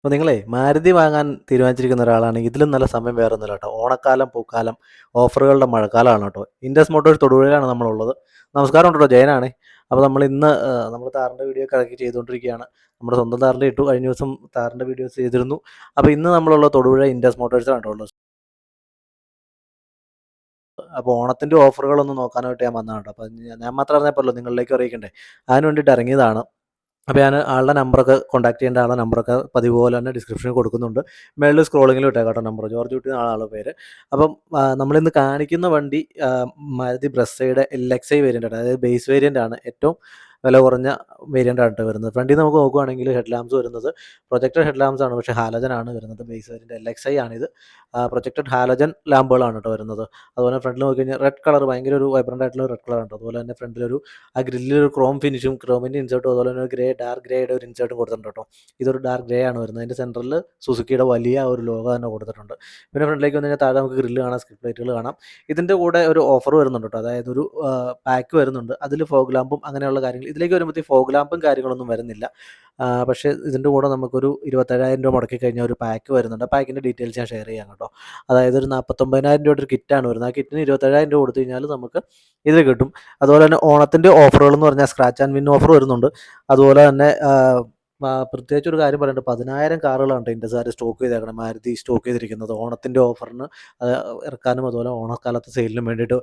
അപ്പോൾ നിങ്ങളെ മാരുതി വാങ്ങാൻ തീരുമാനിച്ചിരിക്കുന്ന ഒരാളാണെങ്കിൽ ഇതിലും നല്ല സമയം വേറൊന്നുമില്ല കേട്ടോ. ഓണക്കാലം, പൂക്കാലം, ഓഫറുകളുടെ മഴക്കാലമാണ് കേട്ടോ. ഇൻഡസ് മോട്ടോഴ്സ് തൊടുപുഴയിലാണ് നമ്മളുള്ളത്. നമസ്കാരം ഉണ്ടോ, ജയനാണേ. അപ്പോൾ നമ്മൾ ഇന്ന് നമ്മൾ താറിൻ്റെ വീഡിയോ ഒക്കെ ഇറക്കി ചെയ്തുകൊണ്ടിരിക്കുകയാണ്. നമ്മുടെ സ്വന്തം താറിൻ്റെ ഇട്ടു, കഴിഞ്ഞ ദിവസം താറിൻ്റെ വീഡിയോസ് ചെയ്തിരുന്നു. അപ്പോൾ ഇന്ന് നമ്മളുള്ള തൊടുപുഴ ഇൻഡസ് മോട്ടോഴ്സിലാണ് കേട്ടോ ഉള്ളത്. അപ്പോൾ ഓണത്തിൻ്റെ ഓഫറുകളൊന്ന് നോക്കാനായിട്ട് ഞാൻ വന്നതാണ് കേട്ടോ. അപ്പോൾ ഞാൻ മാത്രം അറിഞ്ഞപ്പോഴല്ലോ നിങ്ങളിലേക്ക് അറിയിക്കണ്ടേ, അതിന് വേണ്ടിയിട്ട് ഇറങ്ങിയതാണ്. അപ്പോൾ ഞാൻ ആളുടെ നമ്പറൊക്കെ കോൺടാക്ട് ചെയ്യേണ്ട ആളുടെ നമ്പറൊക്കെ പതിവ് പോലെ തന്നെ ഡിസ്ക്രിപ്ഷനിൽ കൊടുക്കുന്നുണ്ട്. മേളിൽ സ്ക്രോളിങ്ങിൽ ഇട്ടേക്കാം കേട്ടോ നമ്പർ. ജോർജ് കുട്ടി എന്നാണ് ആളുടെ പേര്. അപ്പം നമ്മളിന്ന് കാണിക്കുന്ന വണ്ടി മാരുതി ബ്രെസ്സയുടെ LXI വേരിയൻ്റ് ആണ്. അതായത് ബേസ് വേരിയൻ്റ് ആണ്. ഏറ്റവും വില കുറഞ്ഞ വേരിയൻ്റ് ആണ് കേട്ടോ വരുന്നത്. ഫ്രണ്ടിൽ നമുക്ക് നോക്കുകയാണെങ്കിൽ ഹെഡ് ലാംപ്സ് വരുന്നത് പ്രൊജക്റ്റഡ് ഹെഡ് ലാംപ്സ് ആണ്, പക്ഷേ ഹാലജൻ ആണ് വരുന്നത്. ബേസ് വേരിയൻ്റ് LXI ആണിത്. പ്രൊജക്റ്റഡ് ഹാലജൻ ലാമ്പുകളാണ് കേട്ടോ വരുന്നത്. അതുപോലെ ഫ്രണ്ടിൽ നോക്കിക്കഴിഞ്ഞാൽ റെഡ് കളർ, ഭയങ്കര ഒരു വൈബ്രൻ്റ് ആയിട്ടുള്ള റെഡ് കളർ ഉണ്ട്. അതുപോലെ തന്നെ ഫ്രണ്ടിലൊരു ഗ്രില്ലിൽ ഒരു ക്രോം ഫിനിഷും, ക്രോമിൻ്റെ ഇൻസേർട്ടും, അതുപോലെ തന്നെ ഗ്രേ, ഡാർക്ക് ഗ്രേയുടെ ഒരു ഇൻസേർട്ടും കൊടുത്തിട്ടുണ്ട് കേട്ടോ. ഇതൊരു ഡാർക്ക് ഗ്രേ ആണ് വരുന്നത്. അതിൻ്റെ സെൻറ്ററിൽ സുസുക്കിയുടെ വലിയ ഒരു ലോഗോ തന്നെ കൊടുത്തിട്ടുണ്ട്. പിന്നെ ഫ്രണ്ടിലേക്ക് വന്നു കഴിഞ്ഞാൽ താഴെ നമുക്ക് ഗ്രില്ല് കാണാം, സ്കിപ്പ് പ്ലേറ്റുകൾ കാണാം. ഇതിൻ്റെ കൂടെ ഒരു ഓഫർ വരുന്നുണ്ട് കേട്ടോ. അതായത് ഒരു പാക്ക് വരുന്നുണ്ട്. അതിൽ ഫോഗ് ലാമ്പും അങ്ങനെയുള്ള കാര്യങ്ങൾ. ഇതിലേക്ക് വരുമ്പോഴത്തേക്ക് ഫോഗ് ലാമ്പും കാര്യങ്ങളൊന്നും വരുന്നില്ല. പക്ഷേ ഇതിൻ്റെ കൂടെ നമുക്കൊരു 27,000 രൂപ മുടക്കി കഴിഞ്ഞാൽ ഒരു പാക്ക് വരുന്നുണ്ട്. ആ പാക്കിൻ്റെ ഡീറ്റെയിൽസ് ഞാൻ ഷെയർ ചെയ്യാം കേട്ടോ. അതായത് ഒരു 49,000 രൂപയുടെ ഒരു കിറ്റാണ് വരുന്നത്. ആ കിറ്റിന് 27,000 രൂപ കൊടുത്തു കഴിഞ്ഞാൽ നമുക്ക് ഇത് കിട്ടും. അതുപോലെ തന്നെ ഓണത്തിൻ്റെ ഓഫറുകൾ എന്ന് പറഞ്ഞാൽ സ്ക്രാച്ച് ആൻഡ് വിൻ ഓഫർ വരുന്നുണ്ട്. അതുപോലെ തന്നെ പ്രത്യേകിച്ച് ഒരു കാര്യം പറയേണ്ടത്, 10,000 കാറുകളാണ് ഇൻഡസ്കാർ സ്റ്റോക്ക് ചെയ്തേക്കണം, മാരുതി സ്റ്റോക്ക് ചെയ്തിരിക്കുന്നത് ഓണത്തിൻ്റെ ഓഫറിന് ഇറക്കാനും അതുപോലെ ഓണക്കാലത്ത് സെയിലിനും വേണ്ടിയിട്ട്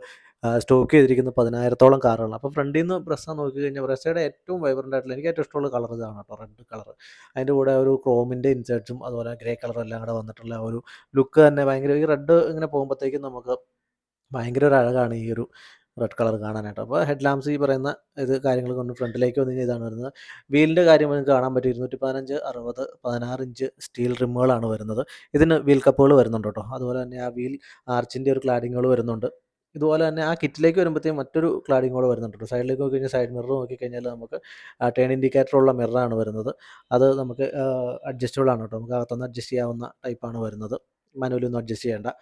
സ്റ്റോക്ക് ചെയ്തിരിക്കുന്ന 10,000-ഓളം കാറുകളാണ്. അപ്പോൾ ഫ്രണ്ടിൽ നിന്ന് ബ്രെസ്സ നോക്കി കഴിഞ്ഞാൽ ബ്രെസ്സയുടെ ഏറ്റവും വൈബ്രൻ്റ് ആയിട്ടുള്ള, എനിക്ക് ഏറ്റവും ഇഷ്ടമുള്ള കളർ ഇതാണ് കേട്ടോ, റെഡ് കളർ. അതിൻ്റെ കൂടെ ഒരു ക്രോമിൻ്റെ ഇൻസേർട്സും അതുപോലെ ഗ്രേ കളറും എല്ലാം കൂടെ വന്നിട്ടുള്ള ഒരു ലുക്ക് തന്നെ ഭയങ്കര, ഈ റെഡ് ഇങ്ങനെ പോകുമ്പോഴത്തേക്കും നമുക്ക് ഭയങ്കര ഒരു അഴകാണ് ഈ ഒരു റെഡ് കളർ കാണാനായിട്ട്. അപ്പോൾ ഹെഡ് ലാംപ്സ് ഈ പറയുന്ന ഇത് കാര്യങ്ങൾ കൊണ്ട് ഫ്രണ്ടിലേക്ക് വന്നു കഴിഞ്ഞാൽ ഇതാണ് വരുന്നത്. വീലിൻ്റെ കാര്യം നിങ്ങൾക്ക് കാണാൻ പറ്റും. 215, 60, 16 ഇഞ്ച് സ്റ്റീൽ റിമ്മുകളാണ് വരുന്നത്. ഇതിന് വീൽ കപ്പുകൾ വരുന്നുണ്ട് കേട്ടോ. അതുപോലെ തന്നെ ആ വീൽ ആർച്ചിൻ്റെ ഒരു ക്ലാഡിങ്ങുകൾ വരുന്നുണ്ട്. ഇതുപോലെ തന്നെ ആ കിറ്റിലേക്ക് വരുമ്പോഴത്തേക്കും മറ്റൊരു ക്ലാഡിങ് കൂടെ വരുന്നുണ്ട് കേട്ടോ. സൈഡിലേക്ക് നോക്കി കഴിഞ്ഞാൽ സൈഡ് മിറർ നോക്കിക്കഴിഞ്ഞാൽ നമുക്ക് ടേൺ ഇൻഡിക്കേറ്ററുള്ള മിററാണ് വരുന്നത്. അത് നമുക്ക് അഡ്ജസ്റ്റബിൾ ആണ് കേട്ടോ. നമുക്ക് അകത്തുനിന്ന് അഡ്ജസ്റ്റ് ചെയ്യാവുന്ന ടൈപ്പാണ് വരുന്നത്. മാനുവലി ഒന്നും അഡ്ജസ്റ്റ് ചെയ്യേണ്ട.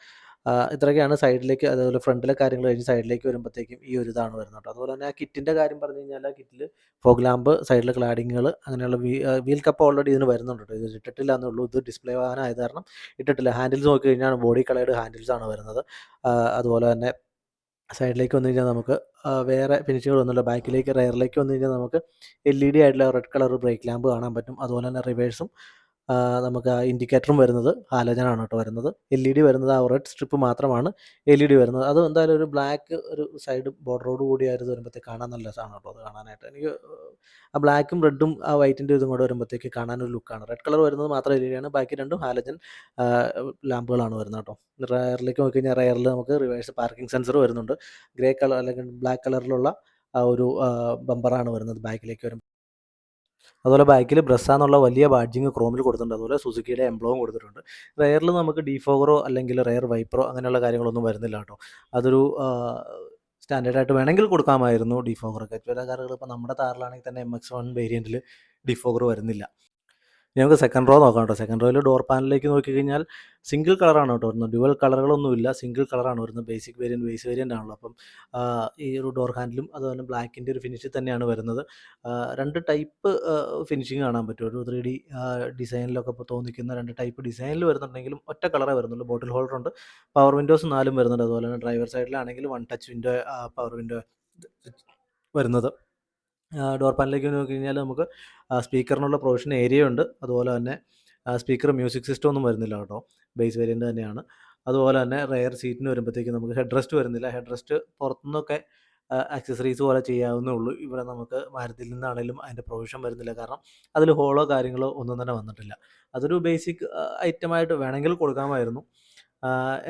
ഇത്രയൊക്കെയാണ് സൈഡിലേക്ക്. അതുപോലെ ഫ്രണ്ടിലെ കാര്യങ്ങൾ കഴിഞ്ഞ് സൈഡിലേക്ക് വരുമ്പോഴത്തേക്കും ഈ ഒരു ഇതാണ് വരുന്നത് കേട്ടോ. അതുപോലെ തന്നെ ആ കിറ്റിൻ്റെ കാര്യം പറഞ്ഞു കഴിഞ്ഞാൽ ആ കിറ്റിൽ ഫോഗ് ലാമ്പ്, സൈഡിലെ ക്ലാഡിങ്ങുകൾ, അങ്ങനെയുള്ള വീൽ കപ്പ് ഓൾറെഡി ഇതിന് വരുന്നുണ്ട് കേട്ടോ. ഇത് ഇട്ടിട്ടില്ല എന്നുള്ളൂ. ഇത് ഡിസ്പ്ലേ വാഹനമായത് കാരണം ഇട്ടിട്ടില്ല. ഹാൻഡിൽസ് നോക്കി കഴിഞ്ഞാൽ ബോഡി കളേർഡ് ഹാൻഡിൽസ് ആണ് വരുന്നത്. അതുപോലെ തന്നെ സൈഡിലേക്ക് വന്നു കഴിഞ്ഞാൽ നമുക്ക് വേറെ ഫിനിഷുകളൊന്നുമില്ല. ബാക്കിലേക്ക് റെയറിലേക്ക് വന്നു കഴിഞ്ഞാൽ നമുക്ക് LED ആയിട്ടുള്ള റെഡ് കളർ ബ്രേക്ക് ലാമ്പ് കാണാൻ പറ്റും. അതുപോലെ തന്നെ റിവേഴ്സും നമുക്ക് ആ ഇൻഡിക്കേറ്ററും വരുന്നത് ഹാലജനാണ് കേട്ടോ വരുന്നത്. LED വരുന്നത് ആ റെഡ് സ്ട്രിപ്പ് മാത്രമാണ് LED വരുന്നത്. അത് എന്തായാലും ഒരു ബ്ലാക്ക് ഒരു സൈഡ് ബോർഡറോട് കൂടിയായിരുന്നു വരുമ്പോഴത്തേക്ക് കാണാൻ നല്ല രസമാണ് കേട്ടോ അത് കാണാനായിട്ട്. എനിക്ക് ആ ബ്ലാക്കും റെഡും ആ വൈറ്റിൻ്റെ ഇതും കൂടെ വരുമ്പോഴത്തേക്ക് കാണാനൊരു ലുക്കാണ്. റെഡ് കളർ വരുന്നത് മാത്രം LED ആണ്. ബാക്കി രണ്ടും ഹാലജൻ ലാമ്പുകളാണ് വരുന്നത് കേട്ടോ. റയറിലേക്ക് നോക്കി കഴിഞ്ഞാൽ റയറിൽ നമുക്ക് റിവേഴ്സ് പാർക്കിംഗ് സെൻസർ വരുന്നുണ്ട്. ഗ്രേ കളർ അല്ലെങ്കിൽ ബ്ലാക്ക് കളറിലുള്ള ആ ഒരു ബമ്പറാണ് വരുന്നത് ബാക്കിലേക്ക് വരുമ്പോൾ. അതുപോലെ ബാക്കിൽ ബ്രെസ്സ എന്നുള്ള വലിയ ബാഡ്ജിങ് ക്രോമിൽ കൊടുത്തിട്ടുണ്ട്. അതുപോലെ സുസുക്കിയുടെ എംബ്ലവും കൊടുത്തിട്ടുണ്ട്. റെയറിൽ നമുക്ക് ഡിഫോഗറോ അല്ലെങ്കിൽ റെയർ വൈപ്പറോ അങ്ങനെയുള്ള കാര്യങ്ങളൊന്നും വരുന്നില്ല കേട്ടോ. അതൊരു സ്റ്റാൻഡേർഡായിട്ട് വേണമെങ്കിൽ കൊടുക്കാമായിരുന്നു ഡിഫോഗറൊക്കെ. ചില കാറുകൾ ഇപ്പോൾ നമ്മുടെ താറിലാണെങ്കിൽ തന്നെ MX-1 വേരിയൻറ്റിൽ ഡിഫോഗർ വരുന്നില്ല. നമുക്ക് സെക്കൻഡ് റോ നോക്കാം കേട്ടോ. സെക്കൻഡ് റോയിൽ ഡോർ പാനലിലേക്ക് നോക്കിക്കഴിഞ്ഞാൽ സിംഗിൾ കളറാണ് കേട്ടോ വരുന്നത്. ഡ്യുവൽ കളറുകളൊന്നുമില്ല, സിംഗിൾ കളറാണ് വരുന്നത്. ബേസിക് വേരിയൻറ്റ്, ബേസ് വേരിയൻ്റ് ആണല്ലോ. അപ്പം ഈ ഒരു ഡോർ ഹാൻഡിലും അതുപോലെ ബ്ലാക്കിൻ്റെ ഒരു ഫിനിഷിൽ തന്നെയാണ് വരുന്നത്. രണ്ട് ടൈപ്പ് ഫിനിഷിങ് കാണാൻ പറ്റും. ഒരു 3D ഡിസൈനിലൊക്കെ ഇപ്പോൾ തോന്നിക്കുന്ന രണ്ട് ടൈപ്പ് ഡിസൈനിൽ വരുന്നുണ്ടെങ്കിലും ഒറ്റ കളറേ വരുന്നുള്ളൂ. ബോട്ടിൽ ഹോൾഡറുണ്ട്. പവർ വിൻഡോസ് 4 വരുന്നുണ്ട്. അതുപോലെ തന്നെ ഡ്രൈവർ സൈഡിലാണെങ്കിൽ 1 ടച്ച് വിൻഡോ, പവർ വിൻഡോ വരുന്നത്. ഡോർ പാനലിലേക്ക് നോക്കിക്കഴിഞ്ഞാൽ നമുക്ക് സ്പീക്കറിനുള്ള പ്രൊവിഷൻ ഏരിയയുണ്ട്. അതുപോലെ തന്നെ സ്പീക്കർ മ്യൂസിക് സിസ്റ്റം ഒന്നും വരുന്നില്ല കേട്ടോ. ബേസ് വേരിയൻ്റ് തന്നെയാണ്. അതുപോലെ തന്നെ റെയർ സീറ്റിന് വരുമ്പോഴത്തേക്കും നമുക്ക് ഹെഡ് റെസ്റ്റ് വരുന്നില്ല. ഹെഡ് റെസ്റ്റ് പുറത്തുനിന്നൊക്കെ ആക്സസറീസ് പോലെ ചെയ്യാവുന്നേ ഉള്ളൂ. ഇവിടെ നമുക്ക് മാരുതിയിൽ നിന്നാണെങ്കിലും അതിൻ്റെ പ്രൊവിഷൻ വരുന്നില്ല. കാരണം അതിൽ ഹോളോ കാര്യങ്ങളോ ഒന്നും തന്നെ വന്നിട്ടില്ല. അതൊരു ബേസിക് ഐറ്റമായിട്ട് വേണമെങ്കിൽ കൊടുക്കാമായിരുന്നു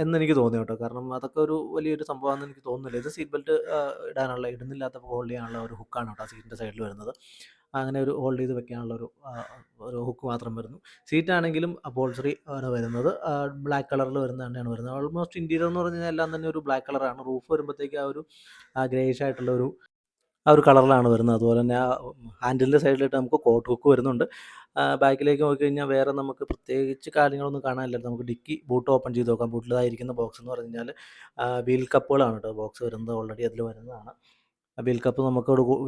എന്നെനിക്ക് തോന്നി കേട്ടോ. കാരണം അതൊക്കെ ഒരു വലിയൊരു സംഭവമാണെന്ന് എനിക്ക് തോന്നുന്നില്ല. ഇത് സീറ്റ് ബെൽറ്റ് ഇടുന്നില്ലാത്തപ്പോൾ ഹോൾഡ് ചെയ്യാനുള്ള ഒരു ഹുക്കാണ് കേട്ടോ സീറ്റിൻ്റെ സൈഡിൽ വരുന്നത്. അങ്ങനെ ഒരു ഹോൾഡ് ചെയ്ത് വെക്കാനുള്ള ഒരു ഹുക്ക് മാത്രം വരുന്നു. സീറ്റാണെങ്കിലും അപ്പോൾസറി ആണ് വരുന്നത്. ബ്ലാക്ക് കളറിൽ വരുന്നത് തന്നെയാണ് വരുന്നത്. ഓൾമോസ്റ്റ് ഇൻറ്റീരിയർ എന്ന് പറഞ്ഞു കഴിഞ്ഞാൽ എല്ലാം തന്നെ ഒരു ബ്ലാക്ക് കളറാണ്. റൂഫ് വരുമ്പോഴത്തേക്ക് ആ ഗ്രേയിഷ് ആയിട്ടുള്ള ആ ഒരു കളറിലാണ് വരുന്നത്. അതുപോലെ തന്നെ ആ ഹാൻഡിലിൻ്റെ സൈഡിലായിട്ട് നമുക്ക് കോട്ട് ഹുക്ക് വരുന്നുണ്ട്. ബാക്കിലേക്ക് നോക്കിക്കഴിഞ്ഞാൽ വേറെ നമുക്ക് പ്രത്യേകിച്ച് കാര്യങ്ങളൊന്നും കാണാനില്ല. നമുക്ക് ഡിക്കി ബൂട്ട് ഓപ്പൺ ചെയ്ത് നോക്കാം. ബൂട്ടിലായിരിക്കുന്ന ബോക്സ് എന്ന് പറഞ്ഞു കഴിഞ്ഞാൽ വീൽ കപ്പുകളാണ് കേട്ടോ ബോക്സ് വരുന്നത്. ഓൾറെഡി അതിൽ വരുന്നതാണ്. വീൽ കപ്പ്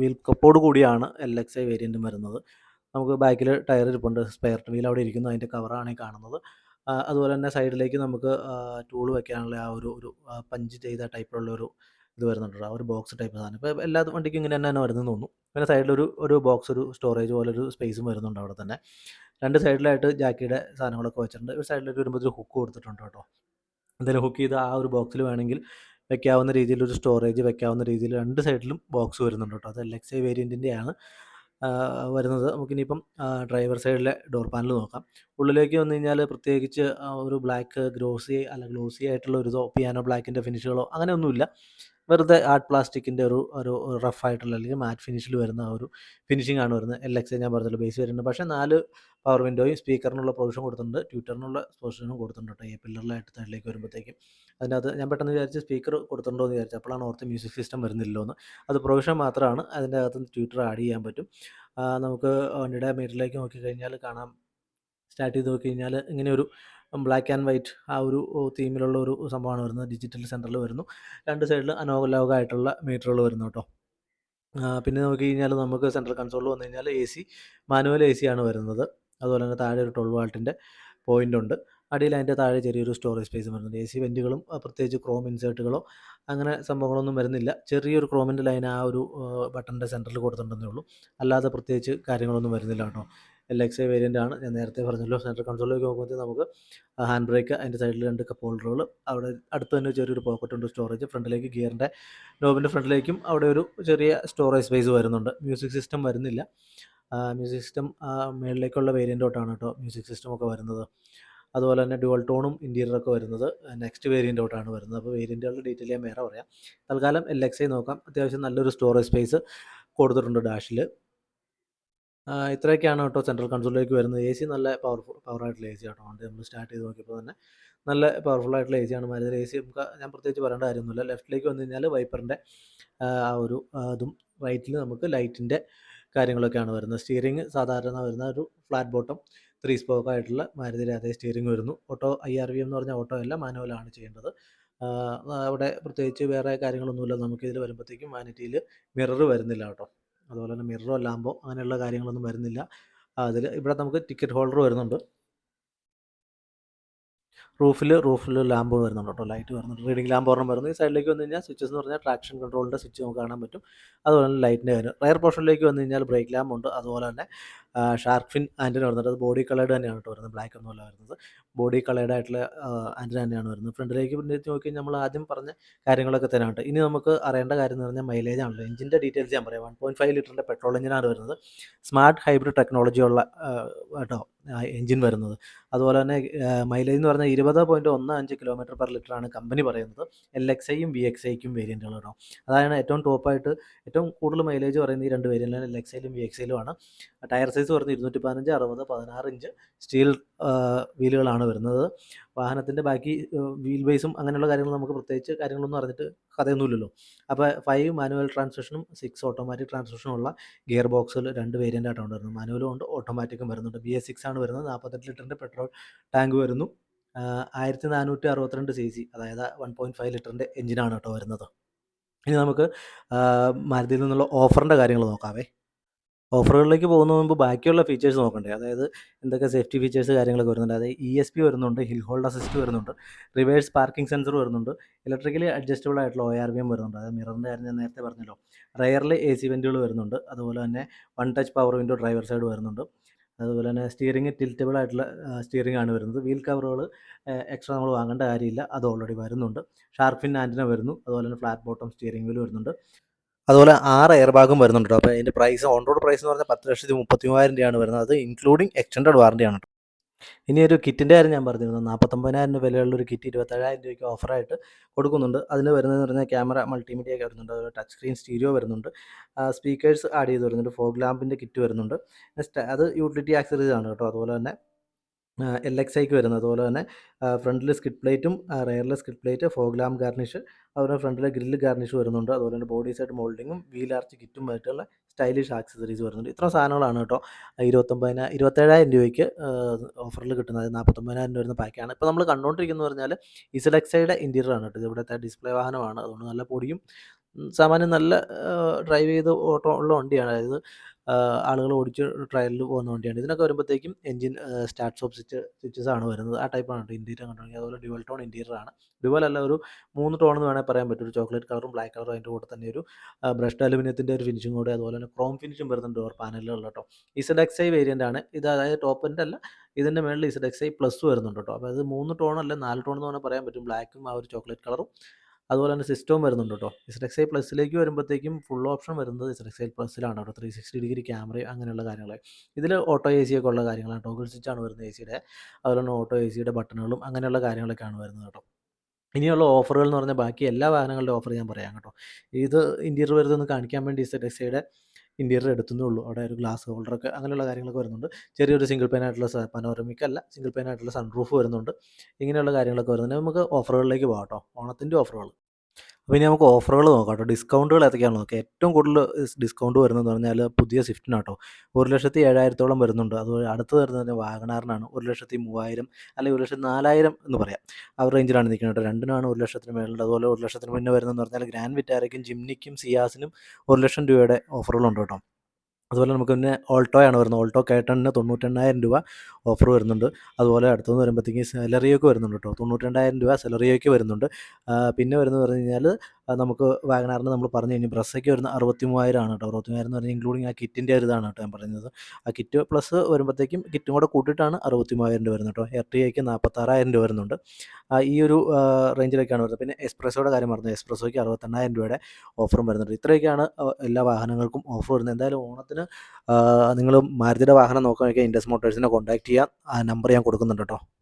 വീൽ കപ്പോട് കൂടിയാണ് LXI വേരിയൻറ്റും വരുന്നത്. നമുക്ക് ബാക്കിൽ ടയർ ഇരിപ്പുണ്ട്, സ്പെയർ വീൽ അവിടെ ഇരിക്കുന്നു, അതിൻ്റെ കവറാണ് ഈ കാണുന്നത്. അതുപോലെ തന്നെ സൈഡിലേക്ക് നമുക്ക് ടൂൾ വെക്കാനുള്ള ആ ഒരു പഞ്ച് ചെയ്ത ടൈപ്പിലുള്ള ഒരു ഇത് വരുന്നുണ്ട്, ആ ഒരു ബോക്സ് ടൈപ്പ് സാധനം. ഇപ്പോൾ എല്ലാ വണ്ടിക്കും ഇങ്ങനെ തന്നെ വരുന്നതെന്ന് തോന്നുന്നു. പിന്നെ സൈഡിലൊരു ബോക്സ്, ഒരു സ്റ്റോറേജ് പോലൊരു സ്പേസും വരുന്നുണ്ട് അവിടെ തന്നെ. 2 സൈഡിലായിട്ട് ജാക്കിയുടെ സാധനങ്ങളൊക്കെ വെച്ചിട്ടുണ്ട്. ഒരു സൈഡിലേക്ക് വരുമ്പോൾ ഒരു ഹുക്ക് കൊടുത്തിട്ടുണ്ട് കേട്ടോ. എന്തെങ്കിലും ഹുക്ക് ചെയ്ത് ആ ഒരു ബോക്സിൽ വേണമെങ്കിൽ വെക്കാവുന്ന രീതിയിലൊരു സ്റ്റോറേജ് വെക്കാവുന്ന രീതിയിൽ 2 സൈഡിലും ബോക്സ് വരുന്നുണ്ട് കേട്ടോ. അത് LXi വേരിയൻറ്റിൻ്റെയാണ് വരുന്നത്. നമുക്കിനിയിപ്പം ഡ്രൈവർ സൈഡിലെ ഡോർ പാനൽ നോക്കാം. ഉള്ളിലേക്ക് വന്നു കഴിഞ്ഞാൽ പ്രത്യേകിച്ച് ഒരു ബ്ലാക്ക് ഗ്ലോസി ആയിട്ടുള്ള ഒരു പിയാനോ ബ്ലാക്കിൻ്റെ ഫിനിഷുകളോ അങ്ങനെയൊന്നുമില്ല. വെറുതെ ആർട്ട് പ്ലാസ്റ്റിക്കിൻ്റെ ഒരു റഫ് ആയിട്ടുള്ള അല്ലെങ്കിൽ മാറ്റ് ഫിനിഷിൽ വരുന്ന ആ ഒരു ഫിനിഷിംഗ് ആണ് വരുന്നത്. LXi ഞാൻ പറഞ്ഞല്ലോ ബേസ് വരുന്നുണ്ട്. പക്ഷേ 4 പവർ വിൻഡോയും സ്പീക്കറിനുള്ള പ്രൊവിഷൻ കൊടുത്തിട്ടുണ്ട്, ട്വിറ്ററിനുള്ള പ്രൊവിഷനും കൊടുത്തിട്ടുണ്ട് കേട്ടോ. ഈ പില്ലറിലായിട്ട് സൈഡിലേക്ക് വരുമ്പോഴത്തേക്കും അതിനകത്ത് ഞാൻ പെട്ടെന്ന് വിചാരിച്ച് സ്പീക്കർ കൊടുത്തിട്ടുണ്ടോ എന്ന് വിചാരിച്ചു. അപ്പോഴാണ് ഓർത്ത് മ്യൂസിക് സിസ്റ്റം വരുന്നില്ലല്ലോ എന്ന്. അത് പ്രൊവിഷൻ മാത്രമാണ്, അതിൻ്റെ അകത്ത് ട്വിറ്റർ ആഡ് ചെയ്യാൻ പറ്റും. നമുക്ക് വണ്ടിയുടെ മീറ്ററിലേക്ക് നോക്കിക്കഴിഞ്ഞാൽ കാണാം, സ്റ്റാർട്ട് ചെയ്ത് നോക്കിക്കഴിഞ്ഞാൽ ഇങ്ങനെ ഒരു ബ്ലാക്ക് ആൻഡ് വൈറ്റ് ആ ഒരു തീമിലുള്ള ഒരു സംഭവമാണ് വരുന്നത്. ഡിജിറ്റൽ സെൻറ്ററിൽ വരുന്നു. 2 സൈഡിൽ അനോലോഗായിട്ടുള്ള മീറ്ററുകൾ വരുന്നു കേട്ടോ. പിന്നെ നോക്കി കഴിഞ്ഞാൽ നമുക്ക് സെൻട്രൽ കൺസോളിൽ വന്നു കഴിഞ്ഞാൽ മാനുവൽ AC ആണ് വരുന്നത്. അതുപോലെ തന്നെ താഴെ ഒരു 12 വാൾട്ടിൻ്റെ പോയിൻ്റുണ്ട്. അടിയിൽ അതിൻ്റെ താഴെ ചെറിയൊരു സ്റ്റോറേജ് സ്പേസും വരുന്നുണ്ട്. AC വെൻറ്റുകളും പ്രത്യേകിച്ച് ക്രോം ഇൻസേർട്ടുകളോ അങ്ങനെ സംഭവങ്ങളൊന്നും വരുന്നില്ല. ചെറിയൊരു ക്രോമിൻ്റെ ലൈൻ ആ ഒരു ബട്ടണിൻ്റെ സെൻറ്ററിൽ കൊടുത്തിട്ടുണ്ടെന്നേ ഉള്ളൂ. അല്ലാതെ പ്രത്യേകിച്ച് കാര്യങ്ങളൊന്നും വരുന്നില്ല കേട്ടോ. LXi വേരിയൻ്റ് ആണ്. ഞാൻ നേരത്തെ പറഞ്ഞല്ലോ. സെൻട്രൽ കൺസോളിലേക്ക് നോക്കുമ്പോഴത്തേക്ക് നമുക്ക് ഹാൻഡ് ബ്രേക്ക്, അതിൻ്റെ സൈഡിൽ 2 കപ്പ് ഹോൾഡറുകൾ, അവിടെ അടുത്ത് തന്നെ ചെറിയൊരു പോക്കറ്റുണ്ട് സ്റ്റോറേജ്. ഫ്രണ്ടിലേക്ക് ഗിയറിൻ്റെ നോബിൻ്റെ ഫ്രണ്ടിലേക്കും അവിടെ ഒരു ചെറിയ സ്റ്റോറേജ് സ്പേസ് വരുന്നുണ്ട്. മ്യൂസിക് സിസ്റ്റം വരുന്നില്ല. മ്യൂസിക് സിസ്റ്റം മേളിലേക്കുള്ള വേരിയൻ്റോട്ടാണ് കേട്ടോ മ്യൂസിക് സിസ്റ്റമൊക്കെ വരുന്നത്. അതുപോലെ തന്നെ ഡുവൽ ടോണും ഇൻറ്റീരിയറൊക്കെ വരുന്നത് നെക്സ്റ്റ് വേരിയൻ്റോട്ടാണ് വരുന്നത്. അപ്പോൾ വേരിയൻറ്റുകളുടെ ഡീറ്റെയിൽ ഞാൻ വേറെ പറയാം. തൽക്കാലം LXi നോക്കാം. അത്യാവശ്യം നല്ലൊരു സ്റ്റോറേജ് സ്പേസ് കൊടുത്തിട്ടുണ്ട് ഡാഷിൽ. ഇത്രയൊക്കെയാണ് കേട്ടോ സെൻട്രൽ കൺസോളിലേക്ക് വരുന്നത്. AC നല്ല പവറായിട്ടുള്ള AC കേട്ടോ. അതുകൊണ്ട് നമ്മൾ സ്റ്റാർട്ട് ചെയ്ത് നോക്കിയപ്പോൾ തന്നെ നല്ല പവർഫുള്ളായിട്ടുള്ള AC ആണ്. മാരുതിയുടെ AC നമുക്ക് ഞാൻ പ്രത്യേകിച്ച് പറയേണ്ട കാര്യമൊന്നുമില്ല. ലെഫ്റ്റിലേക്ക് വന്നു കഴിഞ്ഞാൽ വൈപ്പറിൻ്റെ ആ ഒരു അതും, റൈറ്റിൽ നമുക്ക് ലൈറ്റിൻ്റെ കാര്യങ്ങളൊക്കെയാണ് വരുന്നത്. സ്റ്റിയറിംഗ് സാധാരണ വരുന്ന ഒരു ഫ്ലാറ്റ് ബോട്ടം 3 സ്പോക്ക് ആയിട്ടുള്ള മാരുതിയുടെ അതേ സ്റ്റിയറിംഗ് വരുന്നു. ഓട്ടോ IRV എന്ന് പറഞ്ഞാൽ ഓട്ടോ അല്ല, മാനുവലാണ് ചെയ്യേണ്ടത്. അവിടെ പ്രത്യേകിച്ച് വേറെ കാര്യങ്ങളൊന്നുമില്ല. നമുക്കിതിൽ വരുമ്പോഴത്തേക്കും വാനിറ്റിയിൽ മിറർ വരുന്നില്ല കേട്ടോ. അതുപോലെ തന്നെ മിററോ ലാമ്പോ അങ്ങനെയുള്ള കാര്യങ്ങളൊന്നും വരുന്നില്ല. ഇവിടെ നമുക്ക് ടിക്കറ്റ് ഹോൾഡർ വരുന്നുണ്ട്. റൂഫിൽ ലാമ്പ് വരുന്നുണ്ട് കേട്ടോ. ലൈറ്റ് വരുന്നുണ്ട്. റീഡിംഗ് ലാമ്പ് ഒരെണ്ണം വരുന്നു. ഈ സൈഡിലേക്ക് വന്നു കഴിഞ്ഞാൽ സ്വിച്ചസ് എന്ന് പറഞ്ഞാൽ ട്രാക്ഷൻ കൺട്രോളിൻ്റെ സ്വിച്ച് നമുക്ക് കാണാൻ പറ്റും. അതുപോലെ തന്നെ ലൈറ്റിൻ്റെ കാര്യം. റയർ പോർഷനിലേക്ക് വന്നു കഴിഞ്ഞാൽ ബ്രേക്ക് ലാമ്പ് ഉണ്ട്. അതുപോലെ തന്നെ ഷാർക്ക് ഫിൻ ആൻറ്റിന വരുന്നുണ്ട്. അത് ബോഡി കളേർഡ് തന്നെയാണ് കേട്ടോ വരുന്നത്. ബ്ലാക്ക് ഒന്നുമല്ല വരുന്നത്. ബോഡി കളേർഡ് ആയിട്ടുള്ള ആൻറ്റിന തന്നെയാണ് വരുന്നത്. ഫ്രണ്ടിലേക്ക് നോക്കി കഴിഞ്ഞാൽ നമ്മൾ ആദ്യം പറഞ്ഞ കാര്യങ്ങളൊക്കെ തന്നെയാണ്. ഇനി നമുക്ക് അറിയേണ്ട കാര്യം എന്ന് പറഞ്ഞാൽ മൈലേജ് ആണല്ലോ. എഞ്ചിൻ്റെ ഡീറ്റെയിൽസ് ഞാൻ പറയാം. 1.5 ലിറ്ററിൻ്റെ പെട്രോൾ എഞ്ചിനാണ് വരുന്നത്. സ്മാർട്ട് ഹൈബ്രിഡ് ടെക്നോളജി ഉള്ള കേട്ടോ എഞ്ചിൻ വരുന്നത്. അതുപോലെ തന്നെ മൈലേജ് എന്ന് പറഞ്ഞാൽ 20.15 km/ലിറ്ററാണ് കമ്പനി പറയുന്നത്. LXiയും VXiക്കും വേരിയൻറ്റുകൾ കേട്ടോ. അതാണ് ഏറ്റവും ടോപ്പായിട്ട് ഏറ്റവും കൂടുതൽ മൈലേജ് പറയുന്നത് ഈ 2 വേരിയൻറ്റിലാണ്, LXiയിലും VXiയിലുമാണ്. ടയർ സൈസ് പറഞ്ഞ് 215, 60, 16 ഇഞ്ച് സ്റ്റീൽ വീലുകളാണ് വരുന്നത്. വാഹനത്തിൻ്റെ ബാക്കി വീൽ ബേസും അങ്ങനെയുള്ള കാര്യങ്ങൾ നമുക്ക് പ്രത്യേകിച്ച് കാര്യങ്ങളൊന്നും അറിഞ്ഞിട്ട് കഥയൊന്നുമില്ലല്ലോ. അപ്പോൾ 5 മാനുവൽ ട്രാൻസ്മിഷനും 6 ഓട്ടോമാറ്റിക് ട്രാൻസ്മിഷനും ഉള്ള ഗിയർ ബോക്സുകൾ 2 വേരിയൻ്റായിട്ടാണ് വരുന്നത്. മാനുവലും ഉണ്ട്, ഓട്ടോമാറ്റിക്കും വരുന്നുണ്ട്. BS6 ആണ് വരുന്നത്. 48 ലിറ്ററിൻ്റെ പെട്രോൾ ടാങ്ക് വരുന്നു. 1462 cc, അതായത് 1.5 ലിറ്ററിൻ്റെ എഞ്ചിനാണ് കേട്ടോ വരുന്നത്. ഇനി നമുക്ക് മാരുതിയിൽ നിന്നുള്ള ഓഫറിൻ്റെ കാര്യങ്ങൾ നോക്കാവേ. ഓഫറുകളിലേക്ക് പോകുന്നതിന് മുമ്പ് ബാക്കിയുള്ള ഫീച്ചേഴ്സ് നോക്കണ്ടേ. അതായത് എന്തൊക്കെ സേഫ്റ്റി ഫീച്ചേഴ്സ് കാര്യങ്ങളൊക്കെ വരുന്നുണ്ട്. അതായത് ESP വരുന്നുണ്ട്, ഹിൽ ഹോൾഡ് അസിസ്റ്റ് വരുന്നുണ്ട്, റിവേഴ്സ് പാർക്കിംഗ് സെൻസർ വരുന്നുണ്ട്, ഇലക്ട്രിക്കലി അഡ്ജസ്റ്റബിൾ ആയിട്ടുള്ള ORVM വരുന്നുണ്ട്. അതായത് മിററിൻ്റെ കാര്യം ഞാൻ നേരത്തെ പറഞ്ഞല്ലോ. റയറിൽ AC വെൻറ്റുകൾ വരുന്നുണ്ട്. അതുപോലെ തന്നെ 1 touch power window driver side വരുന്നുണ്ട്. അതുപോലെ തന്നെ സ്റ്റിയറിംഗ് ടിൽറ്റബിൾ ആയിട്ടുള്ള സ്റ്റിയറിംഗ് ആണ് വരുന്നത്. വീൽ കവറുകൾ എക്സ്ട്രാ നമ്മൾ വാങ്ങേണ്ട കാര്യമില്ല, അത് ഓൾറെഡി വരുന്നുണ്ട്. ഷാർക്ക് ഫിൻ ആൻറ്റിന വരുന്നു. അതുപോലെ തന്നെ ഫ്ലാറ്റ് ബോട്ടം സ്റ്റിയറിംഗ് വീൽ വരുന്നുണ്ട്. അതുപോലെ 6 എയർ ബാഗും വരുന്നുണ്ട് കേട്ടോ. അപ്പോൾ അതിൻ്റെ പ്രൈസ്, ഓൺ റോഡ് പ്രൈസ് എന്ന് പറഞ്ഞാൽ 10,33,000 രൂപയാണ് വരുന്നത്. അത് ഇൻക്ലൂഡിങ് എക്സ്റ്റൻഡഡ് വാറണ്ടിയാണ് കേട്ടോ. ഇനി ഒരു കിറ്റിൻ്റെ കാര്യം ഞാൻ പറഞ്ഞിരുന്നു. 49,000 രൂപ വിലയുള്ള ഒരു കിറ്റ് 27,000 രൂപയ്ക്ക് ഓഫറായിട്ട് കൊടുക്കുന്നുണ്ട്. അതിന് വരുന്നതെന്ന് പറഞ്ഞാൽ ക്യാമറ, മൾട്ടിമീഡിയ ഒക്കെ വരുന്നുണ്ട്. അതുപോലെ ടച്ച് സ്ക്രീൻ സ്റ്റീരിയോ വരുന്നുണ്ട്. സ്പീക്കേഴ്സ് ആഡ് ചെയ്ത് വരുന്നുണ്ട്. ഫോഗ് ലാമ്പിൻ്റെ കിറ്റ് വരുന്നുണ്ട്. അത് യൂട്ടിലിറ്റി ആക്സസറീസ് ആണ് കേട്ടോ. അതുപോലെ തന്നെ LXiക്ക് വരുന്നത്. അതുപോലെ തന്നെ ഫ്രണ്ടിൽ സ്കിഡ് പ്ലേറ്റും റെയറിലെ skid plate, fog lamp garnish, അതുപോലെ ഫ്രണ്ടിലെ ഗ്രില്ല് ഗാർണിഷ് വരുന്നുണ്ട്. അതുപോലെ തന്നെ ബോഡി സൈഡ് മോൾഡിങ്ങും വീൽ ആർച്ച് കിറ്റും ആയിട്ടുള്ള സ്റ്റൈലിഷ് ആക്സസറീസ് വരുന്നുണ്ട്. ഇത്ര സാധനങ്ങളാണ് കേട്ടോ 27,000 രൂപയ്ക്ക് ഓഫറിൽ കിട്ടുന്നത്. 49,000 രൂപ വരുന്ന പാക്കാണ്. ഇപ്പോൾ നമ്മൾ കണ്ടുകൊണ്ടിരിക്കുന്നത് പറഞ്ഞാൽ ZXiയുടെ ഇൻറ്റീരിയർ ആണ് കേട്ടോ. ഇത് ഇവിടുത്തെ ഡിസ്പ്ലേ വാഹനമാണ്. അതുകൊണ്ട് നല്ല പൊടിയും സാമാന്യം നല്ല ഡ്രൈവ് ചെയ്ത് ഓട്ടം ഉള്ള വണ്ടിയാണ്. അതായത് ആളുകൾ ഓടിച്ച് ട്രയലിൽ പോകുന്ന വണ്ടിയാണ്. ഇതിനൊക്കെ വരുമ്പോഴത്തേക്കും എഞ്ചിൻ സ്റ്റാർട്ട് സ്റ്റോപ്പ് സ്വിച്ചസ് ആണ് വരുന്നത്. ആ ടൈപ്പാണ് കേട്ടോ ഇൻറ്റീരിയർ കണ്ടിട്ടുണ്ടെങ്കിൽ. അതുപോലെ ഡ്യുവൽ ടോൺ ഇൻറ്റീരിയറാണ്. ഡ്യുവൽ അല്ല, ഒരു 3 ടോൺ എന്ന് വേണമെങ്കിൽ പറയാൻ പറ്റും. ഒരു ചോക്ലേറ്റ് കളറും ബ്ലാക്ക് കളറും അതിൻ്റെ കൂടെ തന്നെ ഒരു ബ്രഷ്ഡ് അലുമിനിയത്തിൻ്റെ ഒരു ഫിനിഷും കൂടെ, അതുപോലെ തന്നെ ക്രോം ഫിനിഷും വരുന്നുണ്ട് ഡോർ പാനലുകളിൽ കേട്ടോ. ZXi വേരിയൻ്റ് ആണ് ഇത്. അതായത് ടോപ്പ് എൻഡ് അല്ല, ഇതിൻ്റെ മേളിൽ ZXi പ്ലസ് വരുന്നുണ്ട് കേട്ടോ. അപ്പോൾ അത് 3 ടോൺ അല്ല 4 ടോൺ എന്ന് വേണമെങ്കിൽ പറയാൻ പറ്റും. ബ്ലാക്കും ആ ഒരു ചോക്ലേറ്റ് കളറും, അതുപോലെ തന്നെ സിസ്റ്റവും വരുന്നുണ്ട് കേട്ടോ. ZXi പ്ലസിലേക്ക് വരുമ്പോഴത്തേക്കും ഫുൾ ഓപ്ഷൻ വരുന്നത് ZXi പ്ലസിലാണ് കേട്ടോ. 360 ഡിഗ്രി ക്യാമറയും അങ്ങനെയുള്ള കാര്യങ്ങൾ. ഇതിൽ ഓട്ടോ AC ഒക്കെ ഉള്ള കാര്യങ്ങളാണ്. ടോഗിൾ സ്വിച്ചാണ് വരുന്നത് AC യുടെ. അതുപോലെ തന്നെ ഓട്ടോ ACയുടെ ബട്ടണുകളും അങ്ങനെയുള്ള കാര്യങ്ങളൊക്കെയാണ് വരുന്നത് കേട്ടോ. ഇനിയുള്ള ഓഫറുകൾ എന്ന് പറഞ്ഞാൽ ബാക്കി എല്ലാ വാഹനങ്ങളുടെ ഓഫർ ഞാൻ പറയാം കേട്ടോ. ഇത് ഇൻറ്റീരിയർ വരുന്നതെന്ന് കാണിക്കാൻ വേണ്ടി ZXiയുടെ ഇൻറ്റീരിയർ എടുത്തുന്നേ ഉള്ളൂ. അവിടെ ഒരു ഗ്ലാസ് ഹോൾഡറൊക്കെ അങ്ങനെയുള്ള കാര്യങ്ങളൊക്കെ വരുന്നുണ്ട്. ചെറിയൊരു സിംഗിൾ പെയിൻ ആയിട്ടുള്ള പനോരമിക് അല്ല, സിംഗിൾ പെയിൻ ആയിട്ടുള്ള സൺറൂഫ് വരുന്നുണ്ട്. ഇങ്ങനെയുള്ള കാര്യങ്ങളൊക്കെ വരുന്നുണ്ട്. നമുക്ക് ഓഫറുകളിലേക്ക് പോകാം കേട്ടോ. ഓണത്തിൻ്റെ ഓഫറുകൾ. അപ്പോൾ ഇനി നമുക്ക് ഓഫറുകൾ നോക്കാം കേട്ടോ. ഡിസ്കൗണ്ടുകൾ ഏതൊക്കെയാണെന്ന് നോക്കാം. ഏറ്റവും കൂടുതൽ ഡിസ്കൗണ്ട് വരുന്നതെന്ന് പറഞ്ഞാൽ പുതിയ സ്വിഫ്റ്റിനാട്ടോ. 1,70,000 വരുന്നുണ്ട്. അതുപോലെ അടുത്ത് വരുന്നത് വാഗണാറിനാണ്. 1,03,000 അല്ലെങ്കിൽ 1,04,000 എന്ന് പറയാം. ആ ഒരു റേഞ്ചിലാണ് നിൽക്കുന്നത് കേട്ടോ. രണ്ടിനാണ് 1,00,000 മേളിൽ. അതുപോലെ 1,00,000 മുന്നേ വരുന്നതെന്ന് പറഞ്ഞാൽ ഗ്രാൻഡ് വിറ്റാരയ്ക്കും ജിംനിക്കും സിയാസിനും 1,00,000 രൂപയുടെ ഓഫറുകളുണ്ട് കേട്ടോ. അതുപോലെ നമുക്ക് പിന്നെ ഓൾട്ടോയാണ് വരുന്നത്. ഓൾട്ടോ K10ന് 98,000 രൂപ ഓഫർ വരുന്നുണ്ട്. അതുപോലെ അടുത്തുനിന്ന് വരുമ്പോഴത്തേക്കും സെലറിയോക്ക് വരുന്നുണ്ട് കേട്ടോ. 92,000 രൂപ സെലറിയോക്ക് വരുന്നുണ്ട്. പിന്നെ വരുന്നത് പറഞ്ഞു കഴിഞ്ഞാൽ നമുക്ക് വാഗണാറിന് നമ്മൾ പറഞ്ഞു കഴിഞ്ഞാൽ ബ്രസ്സയ്ക്ക് വരുന്ന 63,000 ആണ് കേട്ടോ. 63,000 എന്ന് പറഞ്ഞാൽ ഇൻക്ലൂഡിങ് ആ കിറ്റിൻ്റെ ഒരു ഇതാണ് കേട്ടോ ഞാൻ പറയുന്നത്. ആ കിറ്റ് പ്ലസ് വരുമ്പോഴത്തേക്കും കിറ്റും കൂടെ കൂട്ടിയിട്ടാണ് 63,000 രൂപ വരുന്നത് കേട്ടോ. എർട്ടിഗയ്ക്ക് 46,000 രൂപ വരുന്നുണ്ട്. ഈ ഒരു റേഞ്ചിലൊക്കെയാണ് വരുന്നത്. പിന്നെ എക്സ്പ്രസോയുടെ കാര്യം പറഞ്ഞു. എക്സ്പ്രസോയ്ക്ക് 68,000 രൂപയുടെ ഓഫറും വരുന്നുണ്ട്. ഇത്രയൊക്കെയാണ് എല്ലാ വാഹനങ്ങൾക്കും ഓഫർ വരുന്നത്. എന്തായാലും ഓണത്തിന് നിങ്ങൾ മാരുതിയുടെ വാഹനം നോക്കുകയാണെങ്കിൽ ഇൻഡസ് മോട്ടോഴ്സിനെ കോൺടാക്ട് ചെയ്യാം. ആ നമ്പർ ഞാൻ കൊടുക്കുന്നുണ്ട് കേട്ടോ.